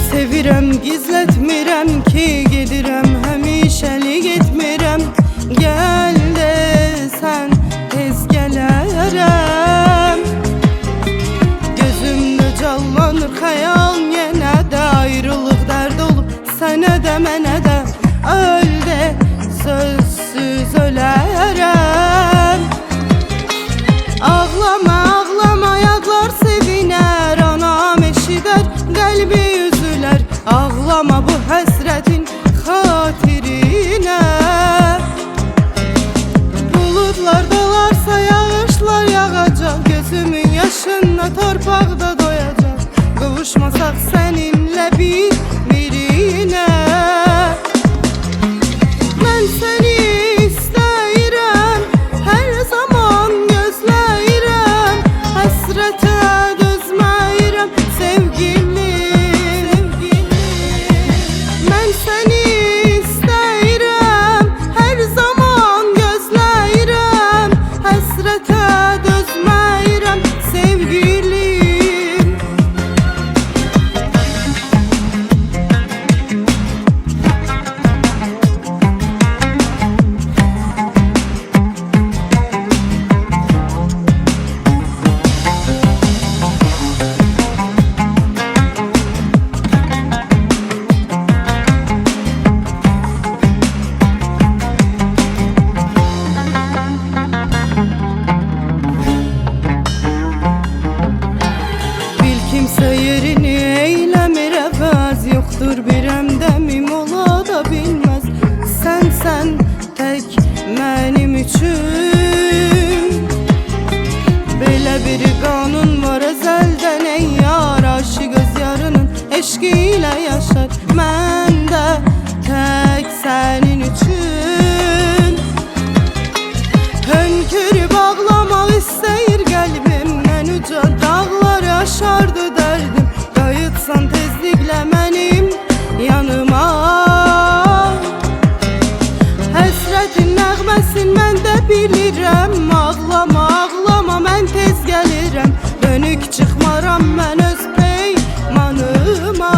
Sevirəm, gizlətmirəm ki, gedirəm, həmişəli getmirəm. Gəl desən, tez gələrəm. Gözümdə canlanır xəyal, yenə də ayrılıq dərd olub sənə də, mənə də. Öl de, sözsüz ölərəm. Ağlama, ağlama, yadlar sevinər, anam eşidər, qəlbi üzülər. Ağlama bu həsrətin xatirinə. Buludlar dolarsa yağışlar yağacaq, gözümün yaşında torpaqda doyacaq. Qovuşmasaq səninlə bir-birinə. Mən səni istəyirəm, hər zaman gözləyirəm. Həsrətə dözməyirəm, sevgilim. Mən səni istəyirəm, hər zaman gözləyirəm. Həsrətə dözməyirəm, sevgilim. Kimsə yerini eyləmir əvəz, yoxdur bir əmdəmim ola da bilməz. Sən tək mənim üçün. Belə bir qanun var əzəldən, ey yar, aşiq öz yarının eşqi ilə yaşar. Mən də tək sənin üçün. Hönkürüb ağlamaq istəyir qəlbimdən, uca dağları aşardı dərdim. Qayıtsan tezliklə mənim yanıma. Həsrətin nəğməsin mən də bilirəm. Ağlama, ağlama, mən tez gəlirəm. Dönük çıxmaram mən öz peymanıma.